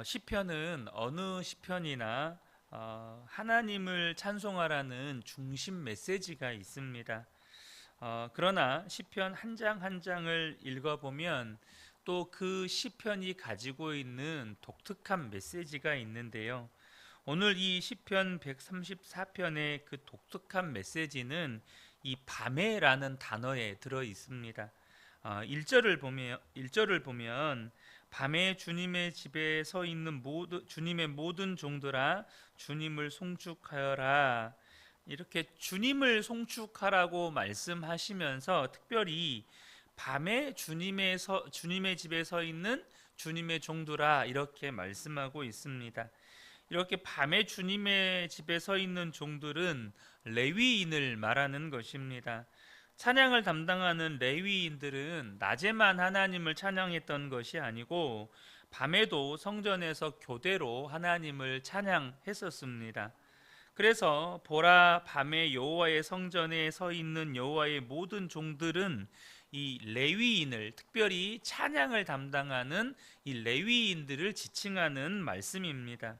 시편은 어느 시편이나 하나님을 찬송하라는 중심 메시지가 있습니다. 그러나 시편 한 장 한 장을 읽어보면 또 그 시편이 가지고 있는 독특한 메시지가 있는데요. 오늘 이 시편 134편의 그 독특한 메시지는 이 밤에라는 단어에 들어 있습니다. 1절을 보면 밤에 주님의 집에 서 있는 주님의 모든 종들아 주님을 송축하여라, 이렇게 주님을 송축하라고 말씀하시면서 특별히 밤에 주님의 집에 서 있는 주님의 종들아 이렇게 말씀하고 있습니다. 이렇게 밤에 주님의 집에 서 있는 종들은 레위인을 말하는 것입니다. 찬양을 담당하는 레위인들은 낮에만 하나님을 찬양했던 것이 아니고 밤에도 성전에서 교대로 하나님을 찬양했었습니다. 그래서 보라, 밤에 여호와의 성전에 서 있는 여호와의 모든 종들은 이 레위인을, 특별히 찬양을 담당하는 이 레위인들을 지칭하는 말씀입니다.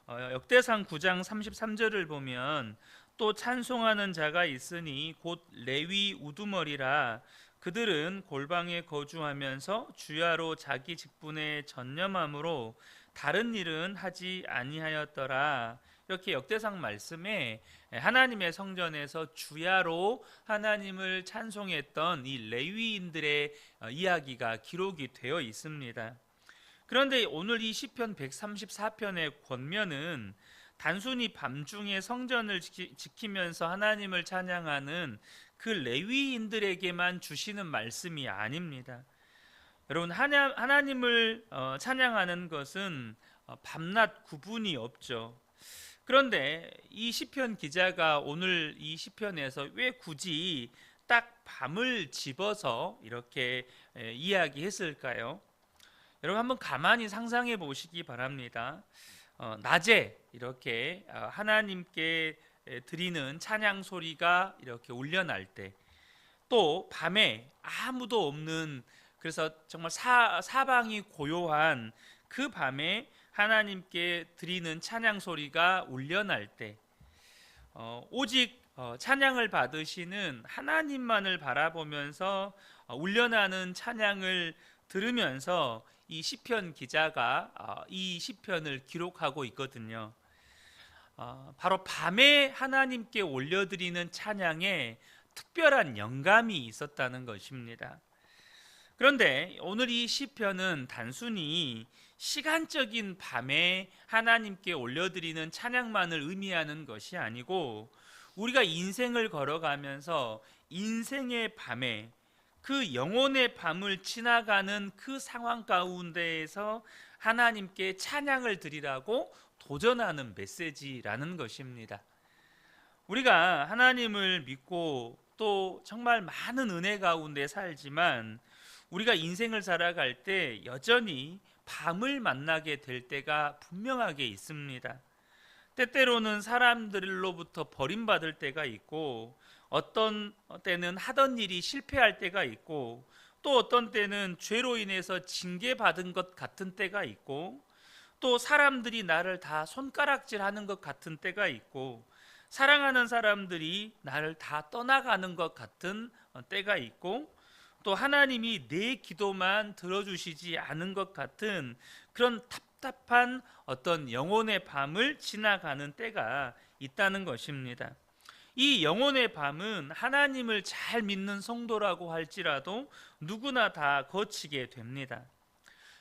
역대상 9장 33절을 보면 또 찬송하는 자가 있으니 곧 레위 우두머리라, 그들은 골방에 거주하면서 주야로 자기 직분에 전념함으로 다른 일은 하지 아니하였더라. 이렇게 역대상 말씀에 하나님의 성전에서 주야로 하나님을 찬송했던 이 레위인들의 이야기가 기록이 되어 있습니다. 그런데 오늘 이 시편 134편의 권면은 단순히 밤중에 성전을 지키면서 하나님을 찬양하는 그 레위인들에게만 주시는 말씀이 아닙니다. 여러분, 하나님을 찬양하는 것은 밤낮 구분이 없죠. 그런데 이 시편 기자가 오늘 이 시편에서 왜 굳이 딱 밤을 집어서 이렇게 이야기했을까요? 여러분, 한번 가만히 상상해 보시기 바랍니다. 낮에 이렇게 하나님께 드리는 찬양 소리가 이렇게 울려날 때, 또 밤에 아무도 없는, 그래서 정말 사방이 고요한 그 밤에 하나님께 드리는 찬양 소리가 울려날 때, 오직 찬양을 받으시는 하나님만을 바라보면서 울려나는 찬양을 들으면서 이 시편 기자가 이 시편을 기록하고 있거든요. 바로 밤에 하나님께 올려드리는 찬양에 특별한 영감이 있었다는 것입니다. 그런데 오늘 이 시편은 단순히 시간적인 밤에 하나님께 올려드리는 찬양만을 의미하는 것이 아니고, 우리가 인생을 걸어가면서 인생의 밤에, 그 영혼의 밤을 지나가는 그 상황 가운데에서 하나님께 찬양을 드리라고 도전하는 메시지라는 것입니다. 우리가 하나님을 믿고 또 정말 많은 은혜 가운데 살지만 우리가 인생을 살아갈 때 여전히 밤을 만나게 될 때가 분명하게 있습니다. 때때로는 사람들로부터 버림받을 때가 있고, 어떤 때는 하던 일이 실패할 때가 있고, 또 어떤 때는 죄로 인해서 징계받은 것 같은 때가 있고, 또 사람들이 나를 다 손가락질하는 것 같은 때가 있고, 사랑하는 사람들이 나를 다 떠나가는 것 같은 때가 있고, 또 하나님이 내 기도만 들어주시지 않은 것 같은 그런 답답한 어떤 영혼의 밤을 지나가는 때가 있다는 것입니다. 이 영혼의 밤은 하나님을 잘 믿는 성도라고 할지라도 누구나 다 거치게 됩니다.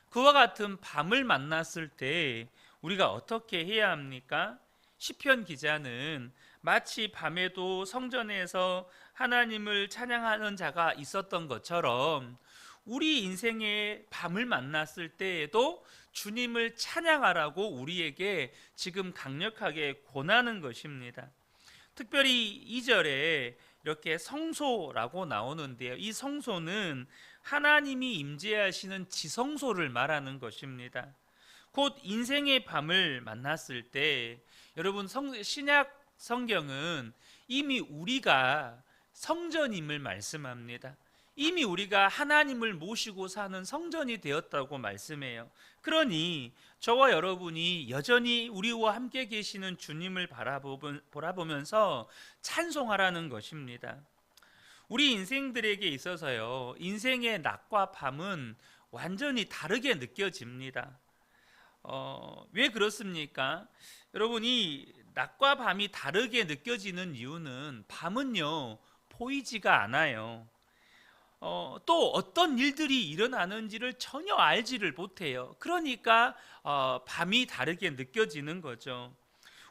그와 같은 밤을 만났을 때 우리가 어떻게 해야 합니까? 시편 기자는 마치 밤에도 성전에서 하나님을 찬양하는 자가 있었던 것처럼 우리 인생의 밤을 만났을 때에도 주님을 찬양하라고 우리에게 지금 강력하게 권하는 것입니다. 특별히 2절에 이렇게 성소라고 나오는데요, 이 성소는 하나님이 임재하시는 지성소를 말하는 것입니다. 곧 인생의 밤을 만났을 때, 여러분, 신약 성경은 이미 우리가 성전임을 말씀합니다. 이미 우리가 하나님을 모시고 사는 성전이 되었다고 말씀해요. 그러니 저와 여러분이 여전히 우리와 함께 계시는 주님을 바라보면서 찬송하라는 것입니다. 우리 인생들에게 있어서요, 인생의 낮과 밤은 완전히 다르게 느껴집니다. 왜 그렇습니까? 여러분이 낮과 밤이 다르게 느껴지는 이유는 밤은요, 보이지가 않아요. 또 어떤 일들이 일어나는지를 전혀 알지를 못해요. 그러니까 밤이 다르게 느껴지는 거죠.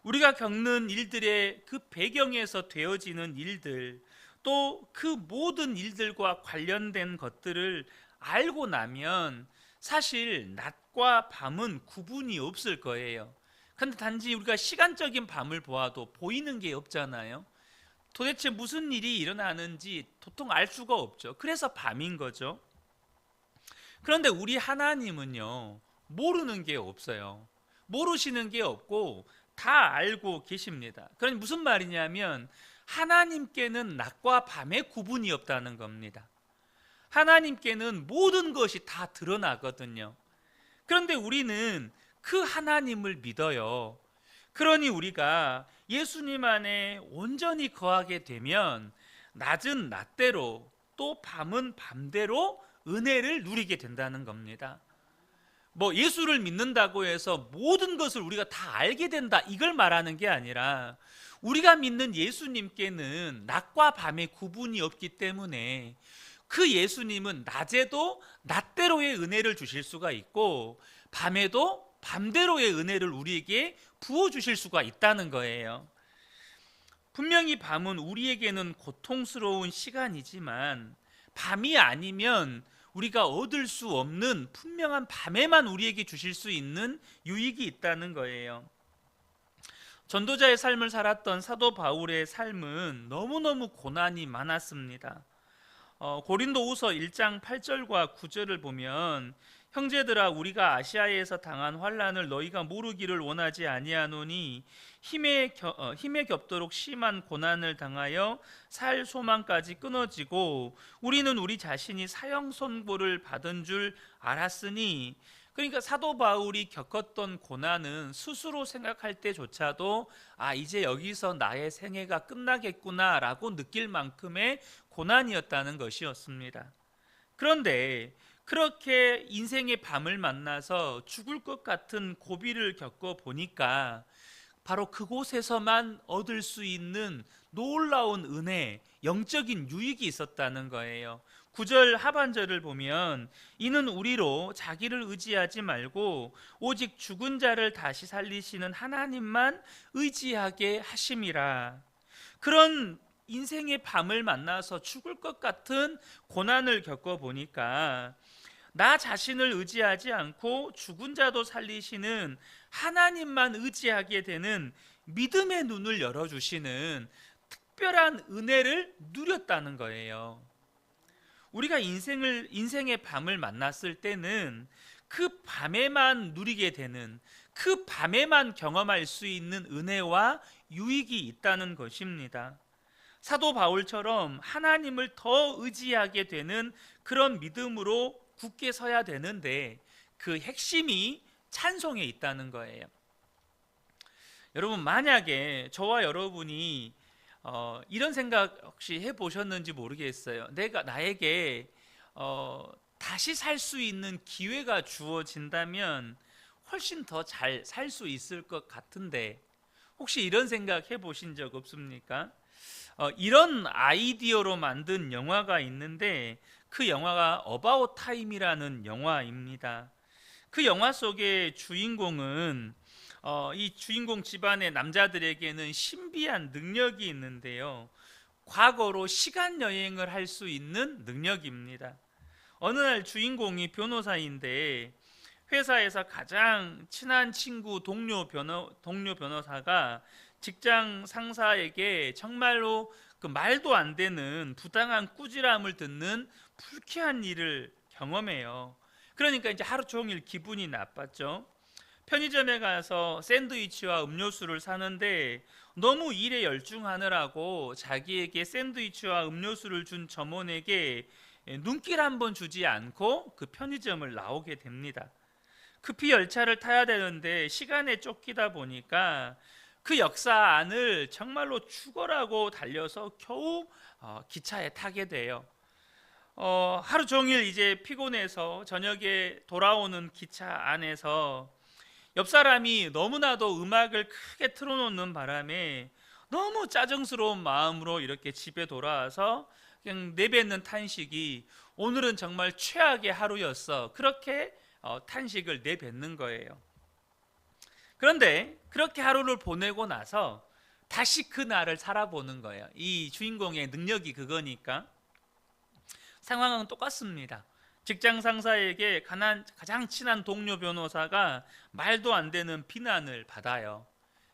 우리가 겪는 일들의 그 배경에서 되어지는 일들, 또 그 모든 일들과 관련된 것들을 알고 나면 사실 낮과 밤은 구분이 없을 거예요. 근데 단지 우리가 시간적인 밤을 보아도 보이는 게 없잖아요. 도대체 무슨 일이 일어나는지 도통 알 수가 없죠. 그래서 밤인 거죠. 그런데 우리 하나님은요, 모르는 게 없어요. 모르시는 게 없고 다 알고 계십니다. 그러니 무슨 말이냐면 하나님께는 낮과 밤의 구분이 없다는 겁니다. 하나님께는 모든 것이 다 드러나거든요. 그런데 우리는 그 하나님을 믿어요. 그러니 우리가 예수님 안에 온전히 거하게 되면 낮은 낮대로 또 밤은 밤대로 은혜를 누리게 된다는 겁니다. 뭐 예수를 믿는다고 해서 모든 것을 우리가 다 알게 된다, 이걸 말하는 게 아니라 우리가 믿는 예수님께는 낮과 밤의 구분이 없기 때문에 그 예수님은 낮에도 낮대로의 은혜를 주실 수가 있고 밤에도 밤대로의 은혜를 우리에게 부어주실 수가 있다는 거예요. 분명히 밤은 우리에게는 고통스러운 시간이지만 밤이 아니면 우리가 얻을 수 없는 분명한 밤에만 우리에게 주실 수 있는 유익이 있다는 거예요. 전도자의 삶을 살았던 사도 바울의 삶은 너무너무 고난이 많았습니다. 고린도후서 1장 8절과 9절을 보면 형제들아, 우리가 아시아에서 당한 환난을 너희가 모르기를 원하지 아니하노니 힘에 겹도록 심한 고난을 당하여 살 소망까지 끊어지고 우리는 우리 자신이 사형 선고를 받은 줄 알았으니, 그러니까 사도 바울이 겪었던 고난은 스스로 생각할 때조차도 이제 여기서 나의 생애가 끝나겠구나라고 느낄 만큼의 고난이었다는 것이었습니다. 그런데 그렇게 인생의 밤을 만나서 죽을 것 같은 고비를 겪어 보니까 바로 그곳에서만 얻을 수 있는 놀라운 은혜, 영적인 유익이 있었다는 거예요. 9절 하반절을 보면 이는 우리로 자기를 의지하지 말고 오직 죽은 자를 다시 살리시는 하나님만 의지하게 하심이라. 그런 인생의 밤을 만나서 죽을 것 같은 고난을 겪어보니까 나 자신을 의지하지 않고 죽은 자도 살리시는 하나님만 의지하게 되는 믿음의 눈을 열어주시는 특별한 은혜를 누렸다는 거예요. 우리가 인생의 밤을 만났을 때는 그 밤에만 누리게 되는, 그 밤에만 경험할 수 있는 은혜와 유익이 있다는 것입니다. 사도 바울처럼 하나님을 더 의지하게 되는 그런 믿음으로 굳게 서야 되는데 그 핵심이 찬송에 있다는 거예요. 여러분, 만약에 저와 여러분이 이런 생각 혹시 해보셨는지 모르겠어요. 나에게 다시 살 수 있는 기회가 주어진다면 훨씬 더 잘 살 수 있을 것 같은데 혹시 이런 생각 해보신 적 없습니까? 이런 아이디어로 만든 영화가 있는데 그 영화가 About Time이라는 영화입니다. 그 영화 속의 주인공은 이 주인공 집안의 남자들에게는 신비한 능력이 있는데요, 과거로 시간 여행을 할 수 있는 능력입니다. 어느 날 주인공이 변호사인데 회사에서 가장 친한 친구 동료 변호사가 직장 상사에게 정말로 그 말도 안 되는 부당한 꾸지람을 듣는 불쾌한 일을 경험해요. 그러니까 이제 하루 종일 기분이 나빴죠. 편의점에 가서 샌드위치와 음료수를 사는데 너무 일에 열중하느라고 자기에게 샌드위치와 음료수를 준 점원에게 눈길 한번 주지 않고 그 편의점을 나오게 됩니다. 급히 열차를 타야 되는데 시간에 쫓기다 보니까 그 역사 안을 정말로 죽어라고 달려서 겨우 기차에 타게 돼요. 하루 종일 이제 피곤해서 저녁에 돌아오는 기차 안에서 옆 사람이 너무나도 음악을 크게 틀어놓는 바람에 너무 짜증스러운 마음으로 이렇게 집에 돌아와서 그냥 내뱉는 탄식이 오늘은 정말 최악의 하루였어. 그렇게 탄식을 내뱉는 거예요. 그런데 그렇게 하루를 보내고 나서 다시 그 날을 살아보는 거예요. 이 주인공의 능력이 그거니까. 상황은 똑같습니다. 직장 상사에게 가장 친한 동료 변호사가 말도 안 되는 비난을 받아요.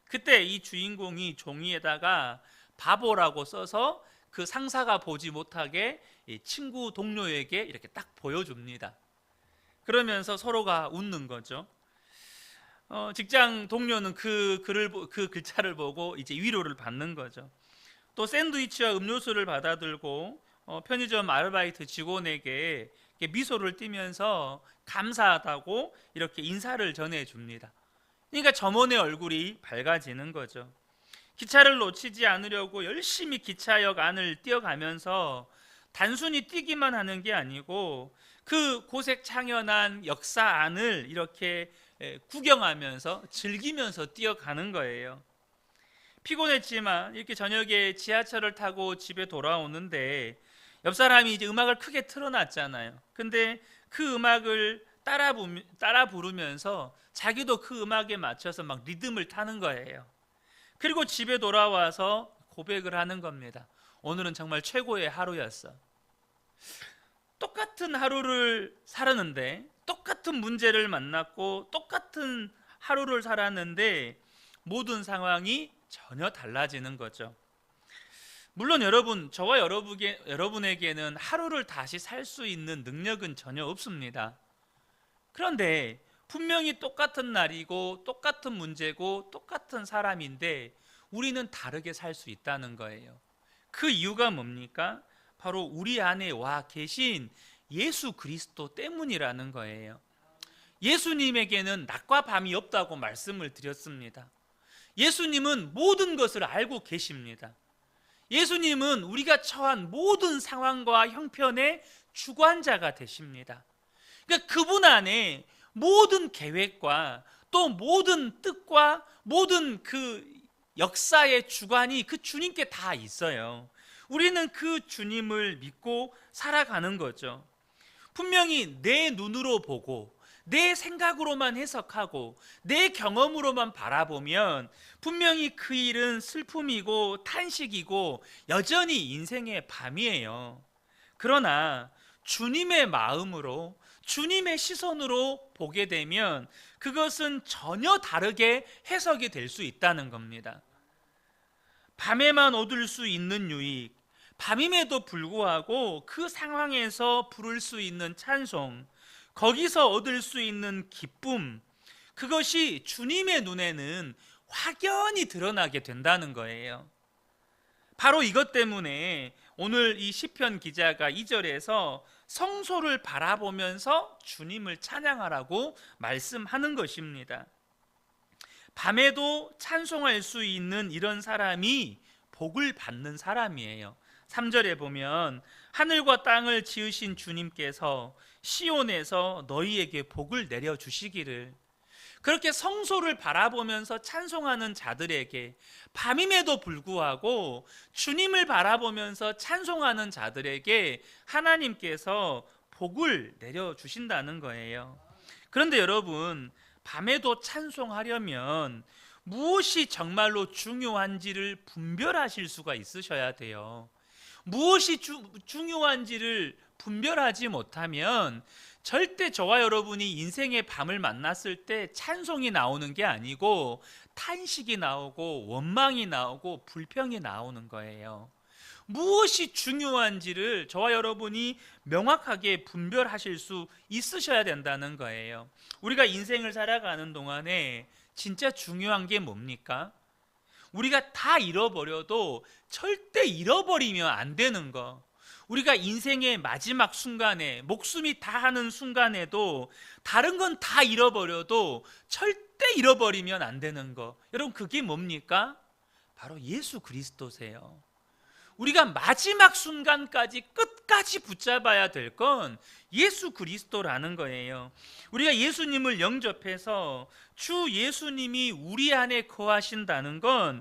그때 이 주인공이 종이에다가 바보라고 써서 그 상사가 보지 못하게 친구 동료에게 이렇게 딱 보여줍니다. 그러면서 서로가 웃는 거죠. 직장 동료는 그 글자를 보고 이제 위로를 받는 거죠. 또 샌드위치와 음료수를 받아들고 편의점 아르바이트 직원에게 미소를 띠면서 감사하다고 이렇게 인사를 전해줍니다. 그러니까 점원의 얼굴이 밝아지는 거죠. 기차를 놓치지 않으려고 열심히 기차역 안을 뛰어가면서 단순히 뛰기만 하는 게 아니고 그 고색 창연한 역사 안을 이렇게 구경하면서 즐기면서 뛰어가는 거예요. 피곤했지만 이렇게 저녁에 지하철을 타고 집에 돌아오는데 옆 사람이 이제 음악을 크게 틀어놨잖아요. 근데 그 음악을 따라 부르면서 자기도 그 음악에 맞춰서 막 리듬을 타는 거예요. 그리고 집에 돌아와서 고백을 하는 겁니다. 오늘은 정말 최고의 하루였어. 똑같은 하루를 살았는데, 똑같은 문제를 만났고 똑같은 하루를 살았는데 모든 상황이 전혀 달라지는 거죠. 물론 저와 여러분에게는 하루를 다시 살 수 있는 능력은 전혀 없습니다. 그런데 분명히 똑같은 날이고 똑같은 문제고 똑같은 사람인데 우리는 다르게 살 수 있다는 거예요. 그 이유가 뭡니까? 바로 우리 안에 와 계신 예수 그리스도 때문이라는 거예요. 예수님에게는 낮과 밤이 없다고 말씀을 드렸습니다. 예수님은 모든 것을 알고 계십니다. 예수님은 우리가 처한 모든 상황과 형편의 주관자가 되십니다. 그러니까 그분 안에 모든 계획과 또 모든 뜻과 모든 그 역사의 주관이 그 주님께 다 있어요. 우리는 그 주님을 믿고 살아가는 거죠. 분명히 내 눈으로 보고 내 생각으로만 해석하고 내 경험으로만 바라보면 분명히 그 일은 슬픔이고 탄식이고 여전히 인생의 밤이에요. 그러나 주님의 마음으로 주님의 시선으로 보게 되면 그것은 전혀 다르게 해석이 될 수 있다는 겁니다. 밤에만 얻을 수 있는 유익, 밤임에도 불구하고 그 상황에서 부를 수 있는 찬송, 거기서 얻을 수 있는 기쁨, 그것이 주님의 눈에는 확연히 드러나게 된다는 거예요. 바로 이것 때문에 오늘 이 시편 기자가 2절에서 성소를 바라보면서 주님을 찬양하라고 말씀하는 것입니다. 밤에도 찬송할 수 있는 이런 사람이 복을 받는 사람이에요. 3절에 보면 하늘과 땅을 지으신 주님께서 시온에서 너희에게 복을 내려주시기를. 그렇게 성소를 바라보면서 찬송하는 자들에게, 밤임에도 불구하고 주님을 바라보면서 찬송하는 자들에게 하나님께서 복을 내려주신다는 거예요. 그런데 여러분, 밤에도 찬송하려면 무엇이 정말로 중요한지를 분별하실 수가 있으셔야 돼요. 무엇이 중요한지를 분별하지 못하면 절대 저와 여러분이 인생의 밤을 만났을 때 찬송이 나오는 게 아니고 탄식이 나오고 원망이 나오고 불평이 나오는 거예요. 무엇이 중요한지를 저와 여러분이 명확하게 분별하실 수 있으셔야 된다는 거예요. 우리가 인생을 살아가는 동안에 진짜 중요한 게 뭡니까? 우리가 다 잃어버려도 절대 잃어버리면 안 되는 거, 우리가 인생의 마지막 순간에 목숨이 다하는 순간에도 다른 건 다 잃어버려도 절대 잃어버리면 안 되는 거, 여러분 그게 뭡니까? 바로 예수 그리스도세요. 우리가 마지막 순간까지 끝까지 붙잡아야 될 건 예수 그리스도라는 거예요. 우리가 예수님을 영접해서 주 예수님이 우리 안에 거하신다는 건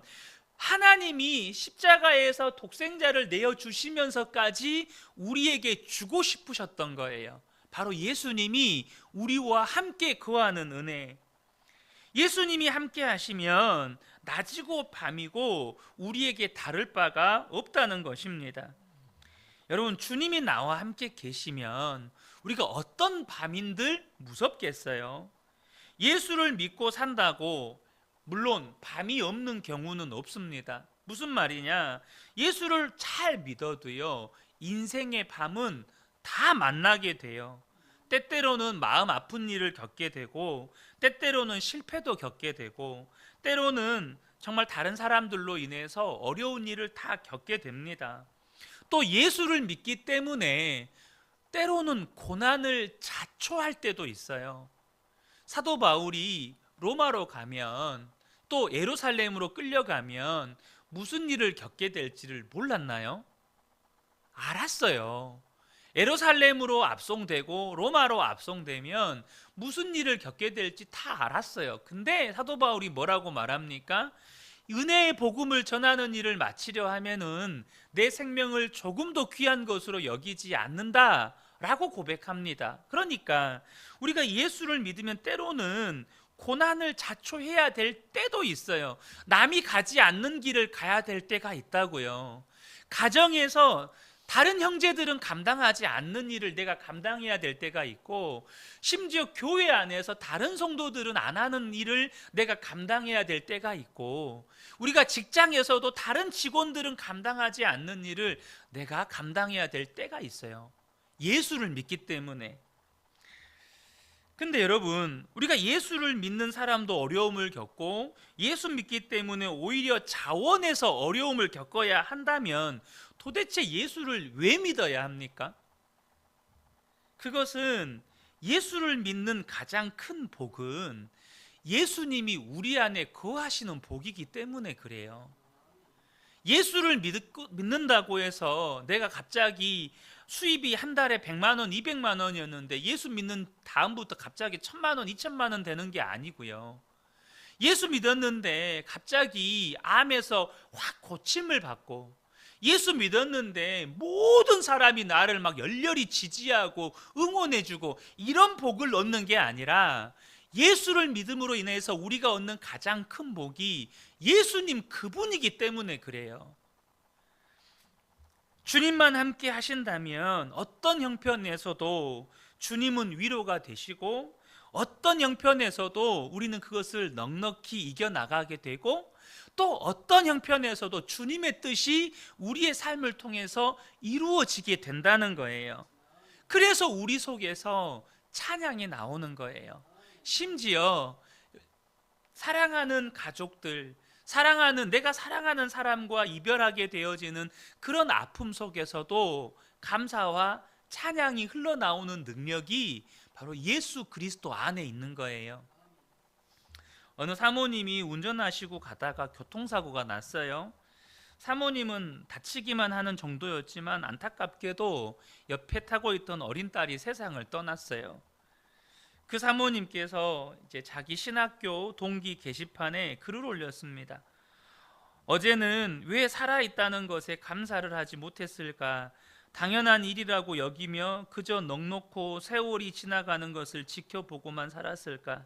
하나님이 십자가에서 독생자를 내어주시면서까지 우리에게 주고 싶으셨던 거예요. 바로 예수님이 우리와 함께 거하는 은혜. 예수님이 함께 하시면 낮이고 밤이고 우리에게 다를 바가 없다는 것입니다. 여러분, 주님이 나와 함께 계시면 우리가 어떤 밤인들 무섭겠어요? 예수를 믿고 산다고 물론 밤이 없는 경우는 없습니다. 무슨 말이냐? 예수를 잘 믿어도요, 인생의 밤은 다 만나게 돼요. 때때로는 마음 아픈 일을 겪게 되고, 때때로는 실패도 겪게 되고, 때로는 정말 다른 사람들로 인해서 어려운 일을 다 겪게 됩니다. 또 예수를 믿기 때문에 때로는 고난을 자초할 때도 있어요. 사도 바울이 로마로 가면, 또 예루살렘으로 끌려가면 무슨 일을 겪게 될지를 몰랐나요? 알았어요. 예루살렘으로 압송되고 로마로 압송되면 무슨 일을 겪게 될지 다 알았어요. 근데 사도 바울이 뭐라고 말합니까? 은혜의 복음을 전하는 일을 마치려 하면은 내 생명을 조금도 귀한 것으로 여기지 않는다 라고 고백합니다. 그러니까 우리가 예수를 믿으면 때로는 고난을 자초해야 될 때도 있어요. 남이 가지 않는 길을 가야 될 때가 있다고요. 가정에서 다른 형제들은 감당하지 않는 일을 내가 감당해야 될 때가 있고, 심지어 교회 안에서 다른 성도들은 안 하는 일을 내가 감당해야 될 때가 있고, 우리가 직장에서도 다른 직원들은 감당하지 않는 일을 내가 감당해야 될 때가 있어요. 예수를 믿기 때문에. 근데 여러분, 우리가 예수를 믿는 사람도 어려움을 겪고 예수 믿기 때문에 오히려 자원해서 어려움을 겪어야 한다면 도대체 예수를 왜 믿어야 합니까? 그것은 예수를 믿는 가장 큰 복은 예수님이 우리 안에 거하시는 복이기 때문에 그래요. 예수를 믿는다고 해서 내가 갑자기 수입이 한 달에 100만 원, 200만 원이었는데 예수 믿는 다음부터 갑자기 1000만 원, 2000만 원 되는 게 아니고요. 예수 믿었는데 갑자기 암에서 확 고침을 받고, 예수 믿었는데 모든 사람이 나를 막 열렬히 지지하고 응원해주고 이런 복을 얻는 게 아니라, 예수를 믿음으로 인해서 우리가 얻는 가장 큰 복이 예수님 그분이기 때문에 그래요. 주님만 함께 하신다면 어떤 형편에서도 주님은 위로가 되시고, 어떤 형편에서도 우리는 그것을 넉넉히 이겨나가게 되고, 또 어떤 형편에서도 주님의 뜻이 우리의 삶을 통해서 이루어지게 된다는 거예요. 그래서 우리 속에서 찬양이 나오는 거예요. 심지어 사랑하는 가족들, 내가 사랑하는 사람과 이별하게 되어지는 그런 아픔 속에서도 감사와 찬양이 흘러나오는 능력이 바로 예수 그리스도 안에 있는 거예요. 어느 사모님이 운전하시고 가다가 교통사고가 났어요. 사모님은 다치기만 하는 정도였지만 안타깝게도 옆에 타고 있던 어린 딸이 세상을 떠났어요. 그 사모님께서 이제 자기 신학교 동기 게시판에 글을 올렸습니다. 어제는 왜 살아있다는 것에 감사를 하지 못했을까? 당연한 일이라고 여기며 그저 넉넉고 세월이 지나가는 것을 지켜보고만 살았을까?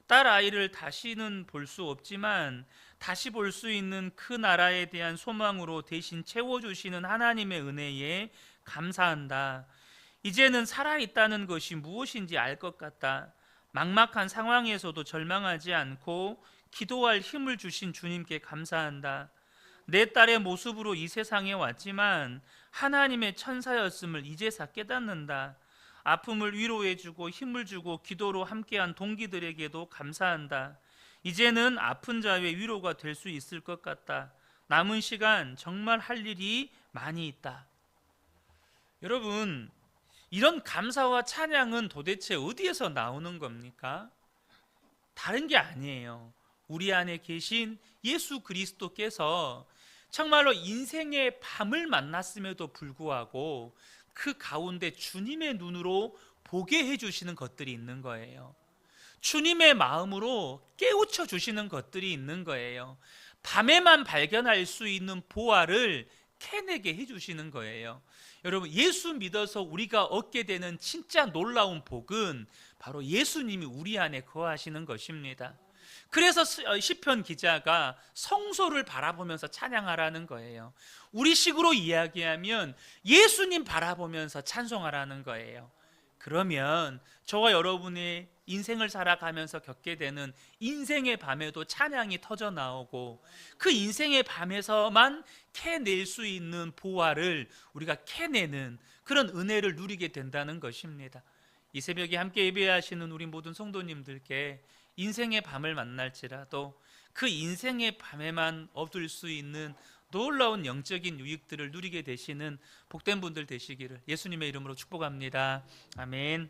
딸 아이를 다시는 볼 수 없지만 다시 볼 수 있는 그 나라에 대한 소망으로 대신 채워주시는 하나님의 은혜에 감사한다. 이제는 살아있다는 것이 무엇인지 알 것 같다. 막막한 상황에서도 절망하지 않고 기도할 힘을 주신 주님께 감사한다. 내 딸의 모습으로 이 세상에 왔지만 하나님의 천사였음을 이제서 깨닫는다. 아픔을 위로해주고 힘을 주고 기도로 함께한 동기들에게도 감사한다. 이제는 아픈 자의 위로가 될 수 있을 것 같다. 남은 시간 정말 할 일이 많이 있다. 여러분, 이런 감사와 찬양은 도대체 어디에서 나오는 겁니까? 다른 게 아니에요. 우리 안에 계신 예수 그리스도께서 정말로 인생의 밤을 만났음에도 불구하고 그 가운데 주님의 눈으로 보게 해주시는 것들이 있는 거예요. 주님의 마음으로 깨우쳐 주시는 것들이 있는 거예요. 밤에만 발견할 수 있는 보화를 캐내게 해주시는 거예요. 여러분, 예수 믿어서 우리가 얻게 되는 진짜 놀라운 복은 바로 예수님이 우리 안에 거하시는 것입니다. 그래서 시편 기자가 성소를 바라보면서 찬양하라는 거예요. 우리식으로 이야기하면 예수님 바라보면서 찬송하라는 거예요. 그러면 저와 여러분의 인생을 살아가면서 겪게 되는 인생의 밤에도 찬양이 터져 나오고, 그 인생의 밤에서만 캐낼 수 있는 보화를 우리가 캐내는 그런 은혜를 누리게 된다는 것입니다. 이 새벽에 함께 예배하시는 우리 모든 성도님들께 인생의 밤을 만날지라도 그 인생의 밤에만 얻을 수 있는 놀라운 영적인 유익들을 누리게 되시는 복된 분들 되시기를 예수님의 이름으로 축복합니다. 아멘.